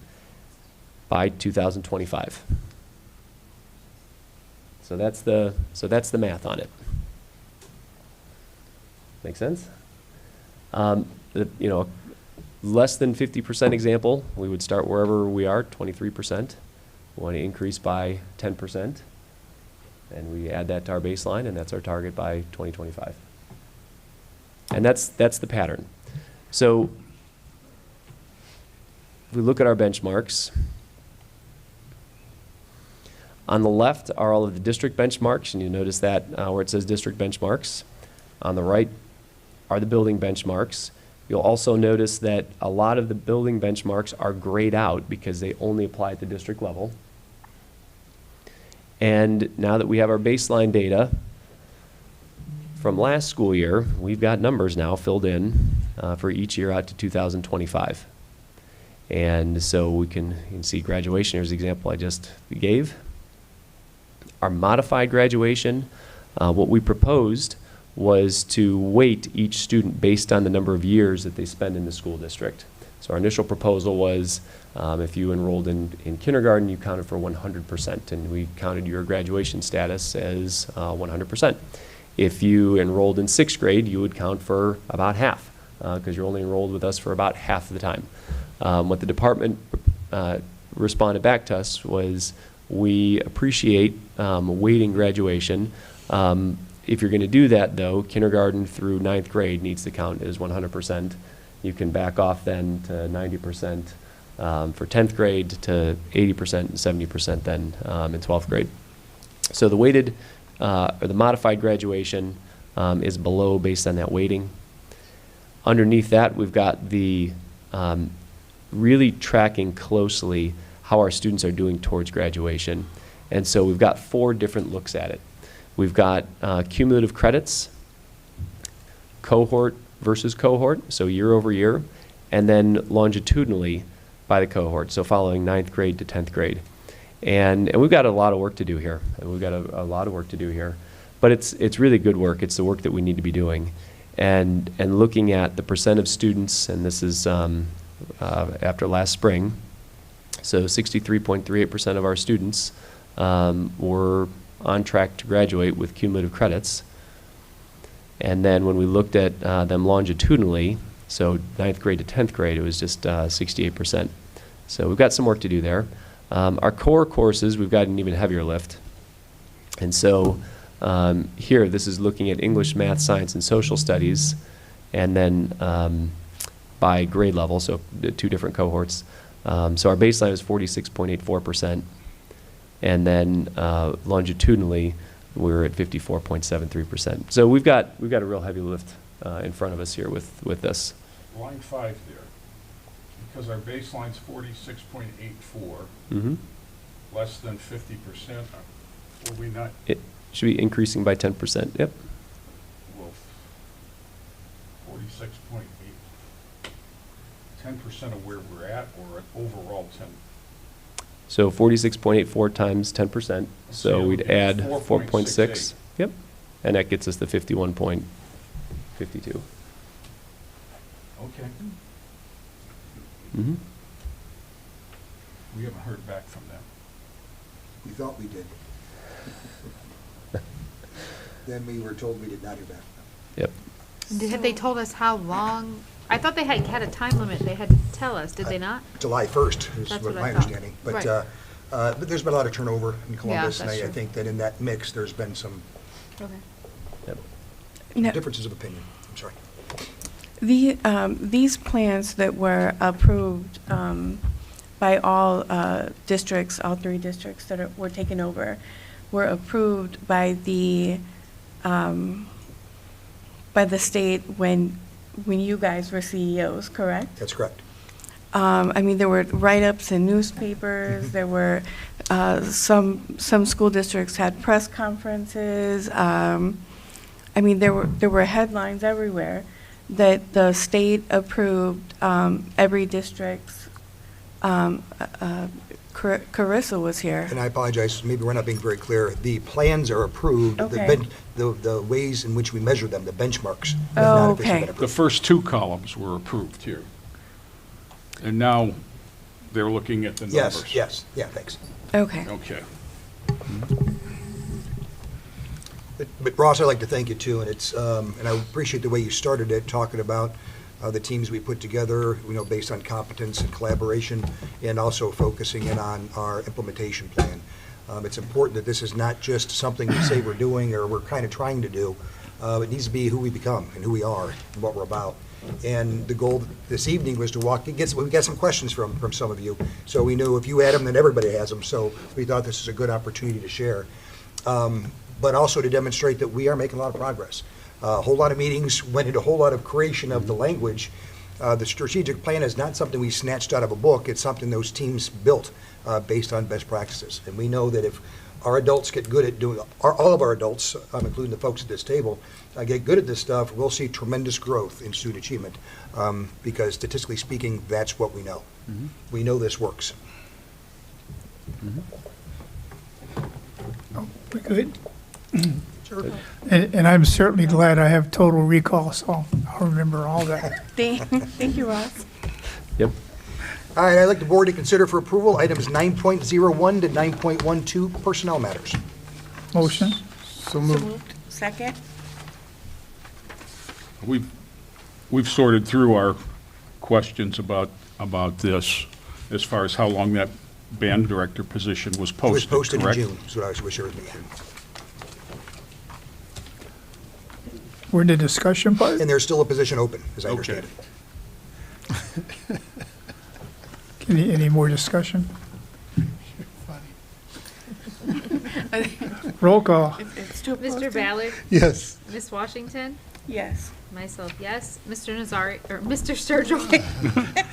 by 2025. So that's the math on it. Make sense? Less than 50% example, we would start wherever we are, 23%. We want to increase by 10%. And we add that to our baseline, and that's our target by 2025. And that's the pattern. So if we look at our benchmarks, on the left are all of the district benchmarks, and you notice that where it says district benchmarks. On the right are the building benchmarks. You'll also notice that a lot of the building benchmarks are grayed out because they only apply at the district level. And now that we have our baseline data from last school year, we've got numbers now filled in for each year out to 2025. And so you can see graduation. Here's the example I just gave. Our modified graduation, what we proposed was to weight each student based on the number of years that they spend in the school district. So our initial proposal was if you enrolled in kindergarten, you counted for 100%, and we counted your graduation status as 100%. If you enrolled in 6th grade, you would count for about half, because you're only enrolled with us for about half of the time. What the department responded back to us was, we appreciate weighting graduation. If you're going to do that, though, kindergarten through 9th grade needs to count as 100%. You can back off then to 90% for 10th grade, to 80% and 70% then in 12th grade. So the weighted or the modified graduation is below based on that weighting. Underneath that, we've got the really tracking closely how our students are doing towards graduation. And so we've got 4 different looks at it. We've got cumulative credits, cohort versus cohort, so year over year, and then longitudinally by the cohort, so following 9th grade to 10th grade. And we've got a lot of work to do here. But it's really good work. It's the work that we need to be doing. And looking at the percent of students, and this is after last spring, so 63.38% of our students were on track to graduate with cumulative credits. And then when we looked at them longitudinally, so 9th grade to 10th grade, it was just 68%. So we've got some work to do there. Our core courses, we've got an even heavier lift. And so here, this is looking at English, math, science, and social studies, and then by grade level, so 2 different cohorts. So our baseline is 46.84%, and then longitudinally, we're at 54.73%. So we've got a real heavy lift in front of us here with this. Line 5 there, because our baseline's 46.84, less than 50%, will we not? It should be increasing by 10%, yep. Well, 46.8, 10% of where we're at, or an overall 10? So 46.84 times 10%, so we'd add 4.6. Yep, and that gets us to 51.52. Okay. Mm-hmm. We haven't heard back from them. We thought we did. Then we were told we did not hear back from them. Yep. Had they told us how long? I thought they had a time limit they had to tell us, did they not? July 1st is That's what what my I thought. understanding. But Right. But there's been a lot of turnover in Columbus, and that's I true. think that in that mix, there's been some Okay. No, differences of opinion. I'm sorry. these plans that were approved by all districts, all 3 districts that were taken over, were approved by the state when you guys were CEOs, correct? That's correct. I mean, there were write-ups in newspapers, there were, some school districts had press conferences. I mean, there were headlines everywhere that the state approved every district's, Carissa was here. And I apologize, maybe we're not being very clear. The plans are approved. Okay. The ways in which we measure them, the benchmarks, have Oh, not officially okay. been The approved. first 2 columns were approved here. And now they're looking at the numbers. Yes, yeah, thanks. Okay. Okay. But Ross, I'd like to thank you too, and and I appreciate the way you started it, talking about the teams we put together, based on competence and collaboration, and also focusing in on our implementation plan. It's important that this is not just something we say we're doing or we're kind of trying to do. It needs to be who we become and who we are and what we're about. And the goal this evening was to we got some questions from some of you, so we knew if you had them, then everybody has them, so we thought this is a good opportunity to share. But also to demonstrate that we are making a lot of progress. A whole lot of meetings went into a whole lot of creation of the language. The strategic plan is not something we snatched out of a book. It's something those teams built based on best practices. And we know that if our adults get good at doing, all of our adults, including the folks at this table, get good at this stuff, we'll see tremendous growth in student achievement. Because statistically speaking, that's what we know. Mm-hmm. We know this works. We good? Sure. And I'm certainly glad I have total recall, so I'll remember all that. Thank you, Ross. Yep. All right, I'd like the board to consider for approval items 9.01 to 9.12 personnel matters. Motion? So So moved. moved. Second? We've sorted through our questions about this, as far as how long that band director position was It was posted, posted in correct? June, is what I was sharing with you. We're in the discussion part? And there's still a position open, as I Okay. understand it. Any more discussion? Roll call. It's still Mr. posted? Ballard, Yes. Ms. Washington, Yes. myself, yes. Mr. Nazari, or Mr. Sturgill.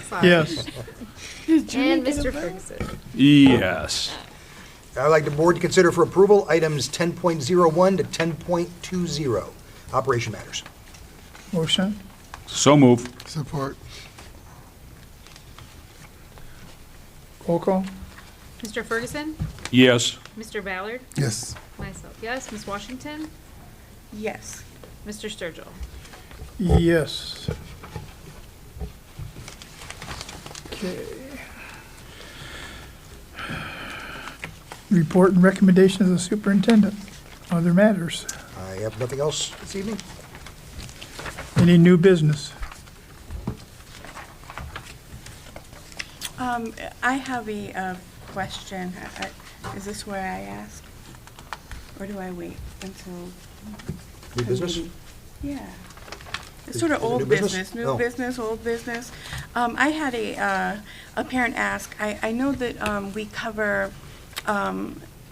Sorry. Yes. And Mr. Ferguson. Yes. I'd like the board to consider for approval items 10.01 to 10.20, operation matters. Motion? So move. Support. Roll call? Mr. Ferguson, Yes. Mr. Ballard, Yes. myself, yes. Ms. Washington, Yes. Mr. Sturgill. Yes. Okay. Report and recommendations of the superintendent. Other matters. I have nothing else this evening. Any new business? I have a question. Is this where I ask? Or do I wait until? New business? Yeah. It's Is- sort of is it new old business? business, new No. business, old business. I had a parent ask, I know that we cover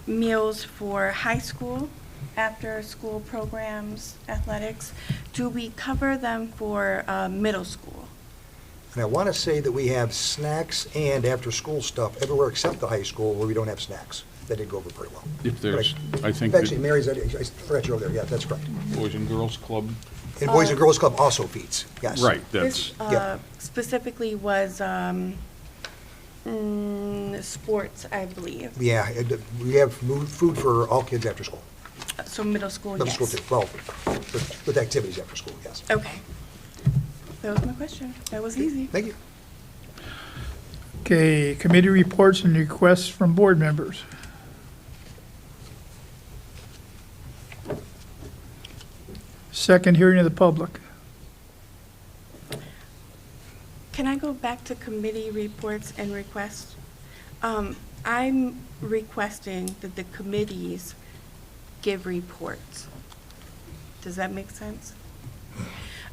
meals for high school, after-school programs, athletics. Do we cover them for middle school? And I want to say that we have snacks and after-school stuff everywhere except the high school where we don't have snacks. That did go over pretty well. If there's, I think, Actually, the Mary's, I forgot you're over there, yeah, that's correct. Boys and Girls Club, And Boys and Girls Club also feeds, yes. right, that's, This yeah. specifically was sports, I believe. Yeah, we have food for all kids after school. So middle school, Middle yes. school, too. Well, with activities after school, yes. Okay. That was my question. That was easy. Thank you. Okay, committee reports and requests from board members. Second hearing of the public. Can I go back to committee reports and requests? I'm requesting that the committees give reports. Does that make sense?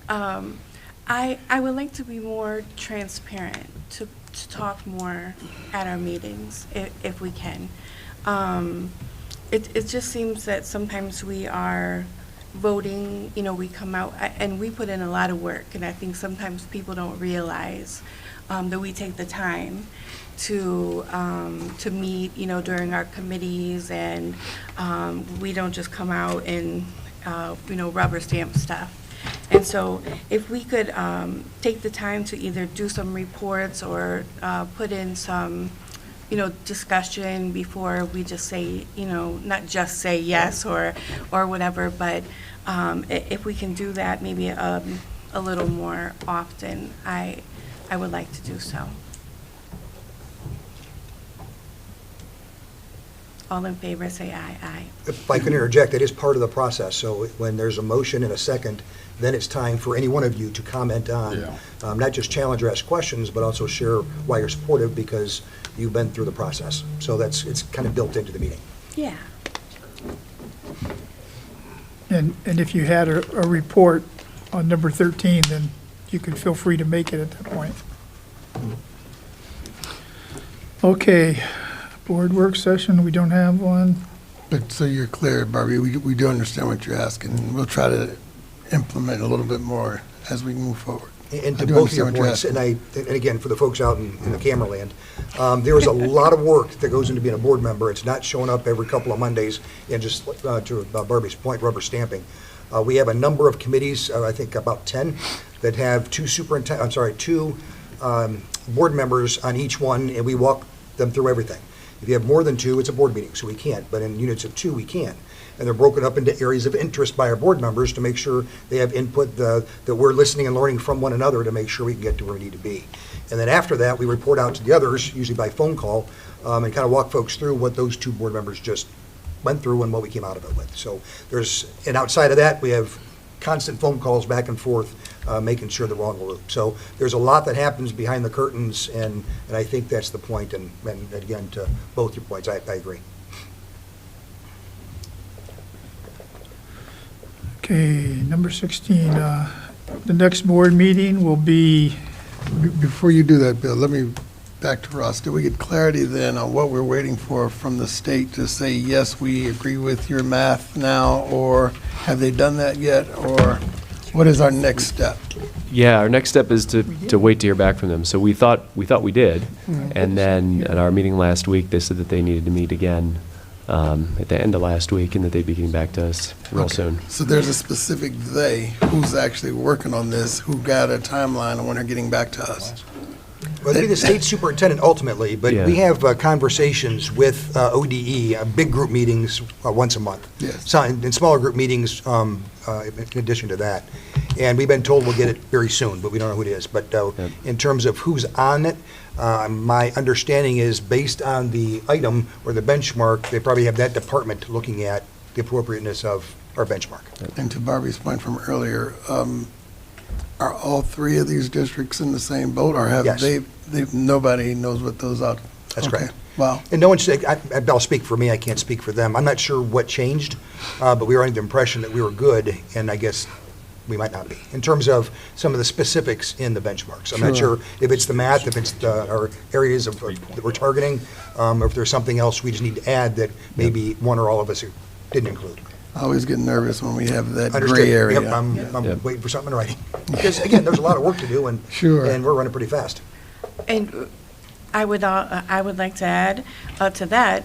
I would like to be more transparent, to talk more at our meetings, if we can. It just seems that sometimes we are voting, we come out, and we put in a lot of work, and I think sometimes people don't realize that we take the time to meet, during our committees, and we don't just come out and, rubber stamp stuff. And so if we could take the time to either do some reports or put in some, discussion before we just say, not just say yes or whatever, but if we can do that maybe a little more often, I would like to do so. All in favor, say aye. Aye. If I could interject, that is part of the process. So when there's a motion and a second, then it's time for any one of you to comment on, not just challenge or ask questions, but also share why you're supportive because you've been through the process. So it's kind of built into the meeting. Yeah. And if you had a report on number 13, then you could feel free to make it at that point. Okay, board work session, we don't have one. But so you're clear, Barbie, we do understand what you're asking. We'll try to implement a little bit more as we move forward. And to both of your points, and again, for the folks out in the camera land, there is a lot of work that goes into being a board member. It's not showing up every couple of Mondays and just, to Barbie's point, rubber stamping. We have a number of committees, I think about 10, that have two board members on each one, and we walk them through everything. If you have more than two, it's a board meeting, so we can't, but in units of two, we can. And they're broken up into areas of interest by our board members to make sure they have input, that we're listening and learning from one another to make sure we can get to where we need to be. And then after that, we report out to the others, usually by phone call, and kind of walk folks through what those two board members just went through and what we came out of it with. So and outside of that, we have constant phone calls back and forth, making sure that we're on the loop. So there's a lot that happens behind the curtains, and I think that's the point, and again, to both your points, I agree. Okay, number 16, the next board meeting will be, Before you do that, Bill, let me back to Ross. Did we get clarity then on what we're waiting for from the state to say, yes, we agree with your math now, or have they done that yet, or what is our next step? Yeah, our next step is to wait to hear back from them. So we thought we did, and then at our meeting last week, they said that they needed to meet again at the end of last week, and that they'd be getting back to us real soon. So there's a specific they who's actually working on this, who got a timeline on when they're getting back to us. Well, it'd be the state superintendent ultimately, but we have conversations with ODE, big group meetings once a month. Yes. So, and smaller group meetings in addition to that. And we've been told we'll get it very soon, but we don't know who it is. But in terms of who's on it, my understanding is based on the item or the benchmark, they probably have that department looking at the appropriateness of our benchmark. And to Barbie's point from earlier, are all three of these districts in the same boat, or have Yes. nobody knows what those are? That's Okay. correct. Wow. And no one should, I'll speak for me, I can't speak for them. I'm not sure what changed, but we were under the impression that we were good, and I guess we might not be, in terms of some of the specifics in the benchmarks. I'm not Sure. sure if it's the math, if it's our areas of that we're targeting, or if there's something else we just need to add that maybe one or all of us didn't include. I always get nervous when we have that Understood. gray area. Yep, I'm waiting for something in writing. Because, again, there's a lot of work to do, and Sure. and we're running pretty fast. And I would like to add to that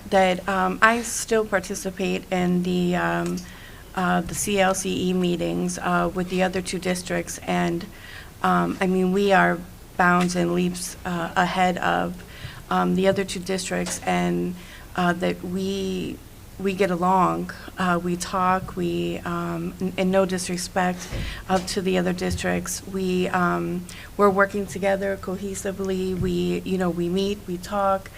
I still participate in the CLCE meetings with the other two districts, and I mean, we are bounds and leaps ahead of the other two districts, and that we get along, we talk, in no disrespect to the other districts, we're working together cohesively, we meet, we talk,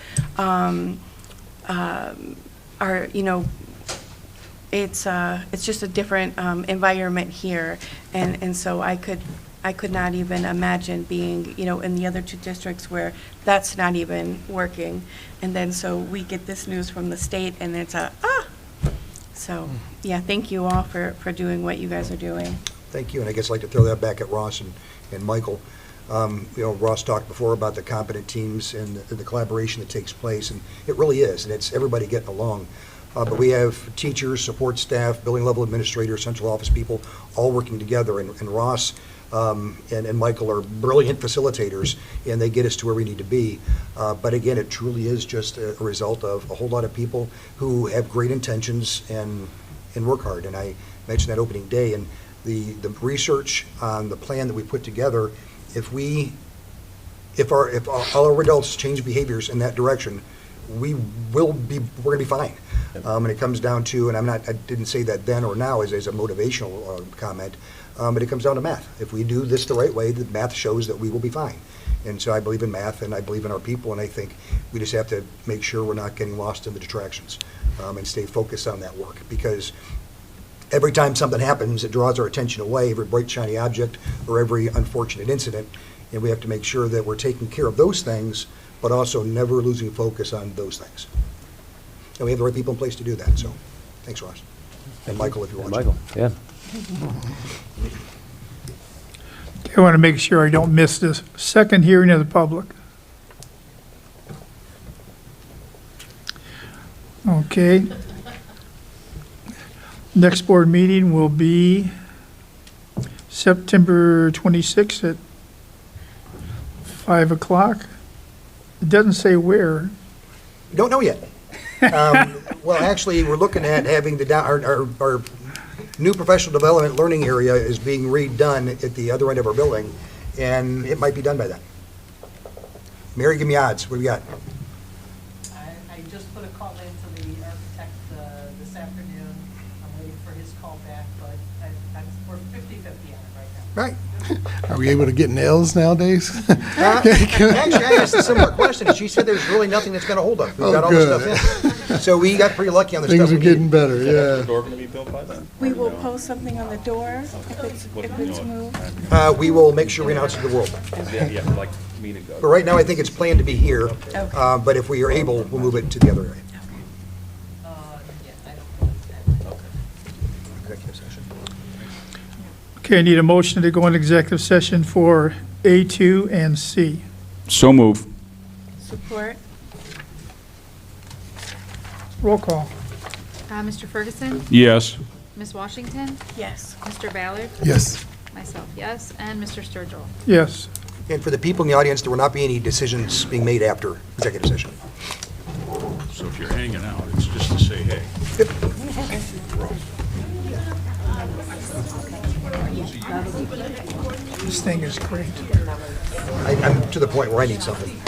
it's just a different environment here, and so I could I could not even imagine being, in the other two districts where that's not even working. And then so we get this news from the state and it's So, yeah, thank you all for doing what you guys are doing. Thank you, and I guess I'd like to throw that back at Ross and Michael. Ross talked before about the competent teams and the collaboration that takes place, and it really is, and it's everybody getting along. But we have teachers, support staff, building level administrators, central office people, all working together, and Ross and Michael are brilliant facilitators, and they get us to where we need to be. But again, it truly is just a result of a whole lot of people who have great intentions and work hard. And I mentioned that opening day, and the research on the plan that we put together, if all our adults change behaviors in that direction, we're going to be fine. And it comes down to, and I didn't say that then or now as a motivational comment, but it comes down to math. If we do this the right way, the math shows that we will be fine. And so I believe in math, and I believe in our people, and I think we just have to make sure we're not getting lost in the distractions and stay focused on that work. Because every time something happens, it draws our attention away, every bright, shiny object or every unfortunate incident, and we have to make sure that we're taking care of those things, but also never losing focus on those things. And we have the right people in place to do that, so thanks, Ross. And Michael, if you're watching. Michael, yeah. I want to make sure I don't miss this second hearing of the public. Okay. Next board meeting will be September 26th at 5 o'clock. It doesn't say where. We don't know yet. Well, actually, we're looking at having our new professional development learning area is being redone at the other end of our building, and it might be done by then. Mary, give me odds. What do we got? I just put a call into the architect this afternoon. I'm waiting for his call back, but we're 50-50 on it right now. Right. Are we able to get nails nowadays? Actually, I asked a similar question, and she said there's really nothing that's going to hold up. We've got all the stuff in. So we got pretty lucky on the stuff Things we are getting need. better, yeah. The door going to be built by then? We will post something on the door if it's moved. We will make sure we announce it to the world. Yeah, like me to go. But right now, I think it's planned to be here, Okay. but if we are able, we'll move it to the other area. Executive session. Okay, I need a motion to go into executive session for A2 and C. So move. Support. Roll call. Mr. Ferguson, Yes. Ms. Washington, Yes. Mr. Ballard, Yes. myself, yes, and Mr. Sturgill. Yes. And for the people in the audience, there will not be any decisions being made after executive session. So if you're hanging out, it's just to say hey. This thing is great. I'm to the point where I need something.